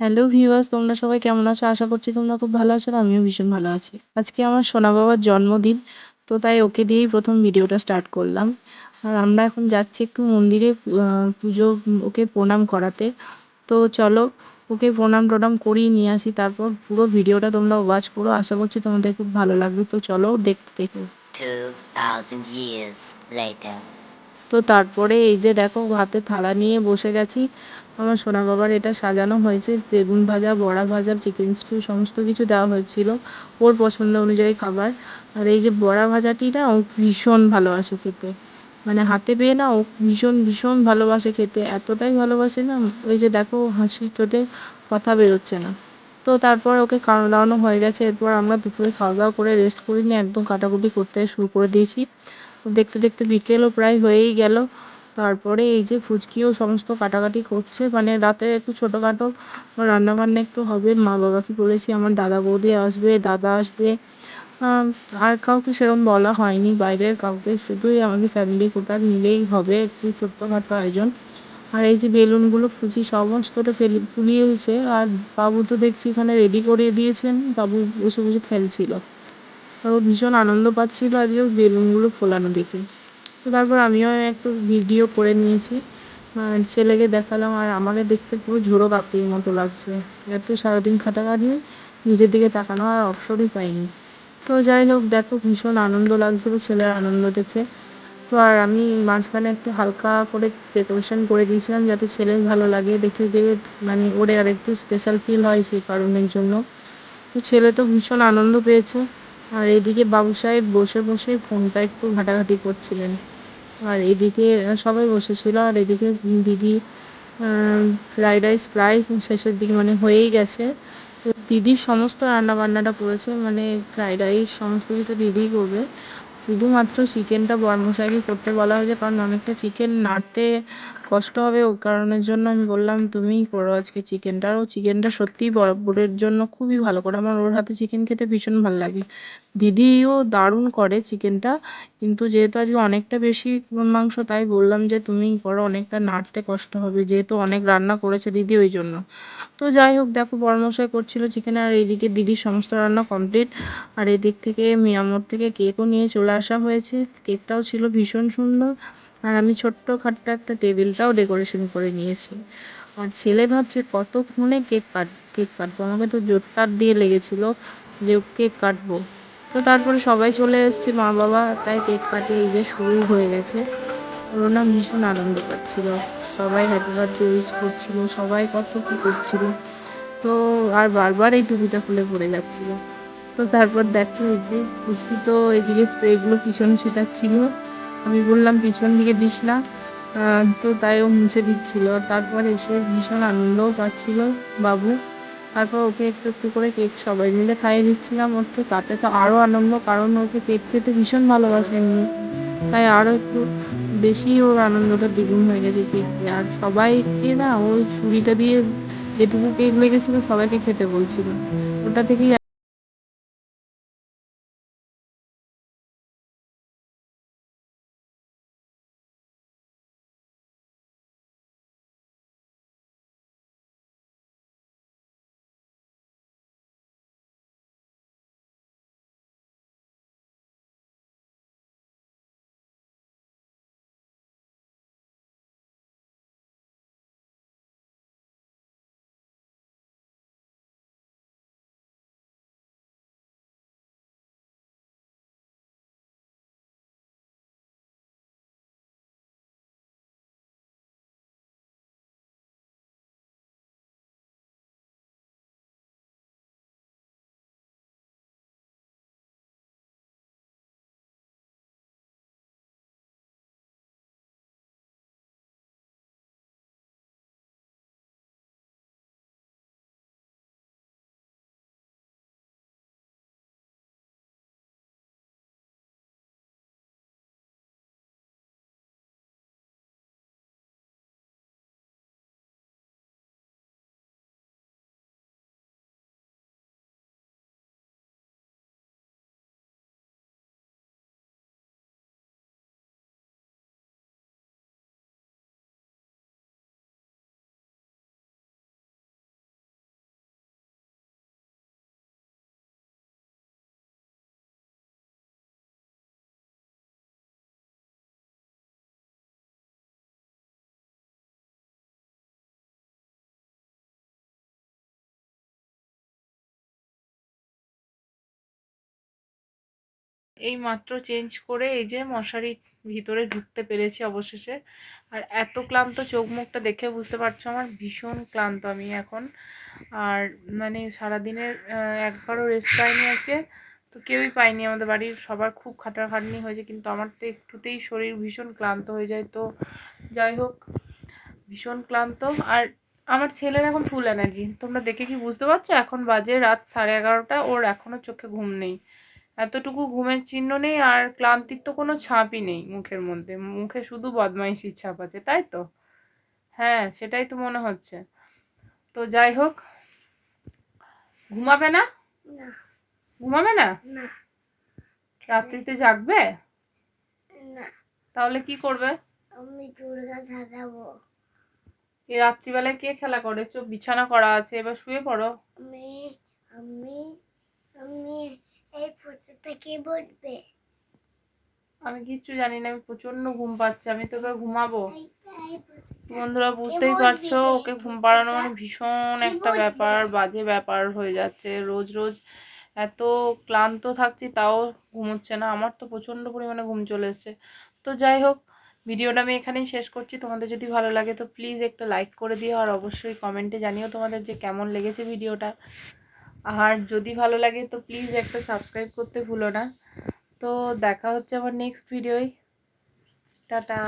Hello viewers, তোমরা সবাই কেমন আছো? আশা করছি তোমরা খুব ভালো আছো আর আমিও ভীষণ ভালো আছি। আজকে আমার সোনা বাবার জন্মদিন, তো তাই ওকে দিয়েই প্রথম ভিডিওটা স্টার্ট করলাম। আর আমরা এখন যাচ্ছি একটু মন্দিরে পুজো ওকে প্রণাম করাতে। তো চলো ওকে প্রণাম করিয়ে নিয়ে আসি, তারপর পুরো ভিডিওটা তোমরা ওয়াচ করো। আশা করছি তোমাদের খুব ভালো লাগবে, তো চলো দেখতে দেখো। 2000 years later. তো তারপরে এই যে দেখো হাতে থালা নিয়ে বসে গেছি। আমার সোনা বাবার এটা সাজানো হয়েছে, বেগুন ভাজা, বড়া ভাজা, চিকেন স্টু সমস্ত কিছু দেওয়া হয়েছিল ওর পছন্দ অনুযায়ী খাবার। আর এই যে বড়া ভাজাটি না ও ভীষণ ভালোবাসে খেতে, মানে হাতে পেয়ে না ও ভীষণ ভীষণ ভালোবাসে খেতে, এতটাই ভালোবাসে না। ওই যে দেখো হাসির চোটে কথা বেরোচ্ছে না। তো তারপর ওকে খাওয়ানো দাওয়ানো হয়ে গেছে, এরপর আমরা দুপুরে খাওয়া দাওয়া করে রেস্ট করে নিয়ে একদম কাটাকুটি করতে শুরু করে দিয়েছি। দেখতে দেখতে বিকেলও প্রায় হয়েই গেল। তারপরে এই যে ফুচকিও সমস্ত কাটাকাটি করছে, মানে রাতে একটু ছোটোখাটো রান্নাবান্না একটু হবে। মা বাবাকে বলেছি, আমার দাদা বৌদি আসবে, দাদা আসবে, আর কাউকে সেরকম বলা হয়নি বাইরের কাউকে, শুধুই আমাদের ফ্যামিলি টোটাল মিলেই হবে একটু ছোট্টখাটো আয়োজন। আর এই যে বেলুনগুলো ফুচি সমস্তটা ফুলিয়েছে, আর বাবু তো দেখছি এখানে রেডি করে দিয়েছেন, বাবু বসে বসে খেলছিল। আর ও ভীষণ আনন্দ পাচ্ছিল আজকে বেলুনগুলো ফোলানো দেখে। তো তারপর আমিও একটু ভিডিও করে নিয়েছি, ছেলেকে দেখালাম। আর আমাকে দেখতে পুরো ঝোড়ো কাকির মতো লাগছে, এত সারাদিন খাটাখাটনি, নিজের দিকে তাকানো আর অবসরই পাইনি। তো যাই হোক দেখো ভীষণ আনন্দ লাগছিলো ছেলের আনন্দ দেখে। তো আর আমি মাঝখানে একটু হালকা করে ডেকোরেশন করে দিয়েছিলাম যাতে ছেলের ভালো লাগে দেখে, দেখে মানে ওরে আর একটু স্পেশাল ফিল হয় সেই কারণের জন্য। তো ছেলে তো ভীষণ আনন্দ পেয়েছে। আর এদিকে বাবু সাহেব বসে বসে ফোনটা একটু ঘাটাঘাটি করছিলেন। আর এদিকে সবাই বসেছিল, আর এদিকে দিদি ফ্রাইড রাইস প্রায় শেষের দিকে মানে হয়েই গেছে। তো দিদি সমস্ত রান্নাবান্নাটা করেছে, মানে ফ্রাইড রাইস সমস্ত কিছু দিদিই করবে। শুধুমাত্র চিকেনটা বরমশাইকে করতে বলা হয়েছে, কারণ অনেকটা চিকেন নাড়তে কষ্ট হবে, ওই কারণের জন্য আমি বললাম তুমিই করো আজকে চিকেনটা। আর ও চিকেনটা সত্যিই বরের জন্য খুবই ভালো করে, আমার ওর হাতে চিকেন খেতে ভীষণ ভালো লাগে। দিদিও দারুণ করে চিকেনটা, কিন্তু যেহেতু আজকে অনেকটা বেশি মাংস তাই বললাম যে তুমিই করো, অনেকটা নাড়তে কষ্ট হবে, যেহেতু অনেক রান্না করেছে দিদি ওই জন্য। তো যাই হোক দেখো বরমশাই করছিল চিকেন, আর এইদিকে দিদির সমস্ত রান্না কমপ্লিট। আর এদিক থেকে মিয়ামর থেকে কেকও নিয়ে চলে আসা হয়েছে, কেকটাও ছিল ভীষণ সুন্দর। আর আমি ছোট্টখাট্ট একটা টেবিলটাও ডেকোরেশন করে নিয়েছি। আর ছেলে ভাবছে কতক্ষণে কেক কাটবো, আমাকে তো জোরদার দিয়ে লেগেছিলো যে কেক কাটবো। তো তারপরে সবাই চলে এসছে, মা বাবা, তাই কেক কাটিয়ে এই যে শুরু হয়ে গেছে। ওরা না ভীষণ আনন্দ পাচ্ছিল, সবাই হ্যাপি বার্থডে উইশ করছিল, সবাই কত কী করছিল। তো আর বারবার এই টুপিটা খুলে পড়ে যাচ্ছিল। তো তারপর দেখো এই যে পুচকি তো এদিকে স্প্রেগুলো পিছনে ছিটাচ্ছিল, আমি বললাম পিছন দিকে দিস না, তো তাই ও মুছে দিচ্ছিল। তারপর এসে ভীষণ আনন্দও পাচ্ছিল বাবু। তারপর ওকে একটু একটু করে কেক সবাই মিলে খাইয়ে দিচ্ছিলাম, ওর তো তাতে তো আরও আনন্দ, কারণ ওকে কেক খেতে ভীষণ ভালোবাসে এমনি, তাই আরও একটু বেশি ওর আনন্দটা দ্বিগুণ হয়ে গেছে কেক খেয়ে। আর সবাইকে না ওই ছুরিটা দিয়ে যেটুকু কেক লেগেছিলো সবাইকে খেতে বলছিল, ওটা থেকেই এই মাত্র চেঞ্জ করে এই যে মশারির ভিতরে ঢুকতে পেরেছি অবশেষে। আর এত ক্লান্ত, চোখ মুখটা দেখে বুঝতে পারছো আমার ভীষণ ক্লান্ত আমি এখন। আর মানে সারাদিনের একবারও রেস্ট পাইনি আজকে, তো কেউই পাইনি, আমাদের বাড়ির সবার খুব খাটাখাটনি হয়েছে, কিন্তু আমার তো একটুতেই শরীর ভীষণ ক্লান্ত হয়ে যায়। তো যাই হোক, ভীষণ ক্লান্ত। আর আমার ছেলের এখন ফুল এনার্জি, তোমরা দেখে কি বুঝতে পারছো? এখন বাজে রাত 11:30, ওর এখনও চোখে ঘুম নেই, এতটুকু ঘুমের চিহ্ন নেই। আর ক্লান্তির তো কোনো ছাপই নেই মুখের মধ্যে, মুখে শুধু বদমাইশির ছাপ আছে, তাই তো? হ্যাঁ, সেটাই তো মনে হচ্ছে। তো যাই হোক, ঘুমাবে না? ঘুমাবে না? রাত্রিতে জাগবে? তাহলে কি করবে? আমি দুর্গা সাজাবো। এই রাত্রিবেলায় কে খেলা করে? চোখ, বিছানা করা আছে, এবার শুয়ে পড়ো। আমি আমি আমি এই ফটোটা কে বলবে? আমি কিচ্ছু জানি না, আমি প্রচন্ড ঘুম পাচ্ছে, আমি তো এবার ঘুমাবো। বন্ধুরা বুঝতেই পারছো, ওকে ঘুম পাড়ানো মানে ভীষণ একটা ব্যাপার, বাজে ব্যাপার হয়ে যাচ্ছে। রোজ রোজ এত ক্লান্ত থাকছি তাও ঘুমোচ্ছে না, আমার তো প্রচণ্ড পরিমাণে ঘুম চলে এসছে। তো যাই হোক, ভিডিওটা আমি এখানেই শেষ করছি। তোমাদের যদি ভালো লাগে তো প্লিজ একটা লাইক করে দিও, আর অবশ্যই কমেন্টে জানিও তোমাদের যে কেমন লেগেছে ভিডিওটা। আর যদি ভালো লাগে তো প্লিজ একটা সাবস্ক্রাইব করতে ভুলো না। তো দেখা হচ্ছে আমার নেক্সট ভিডিওয়। টাটা।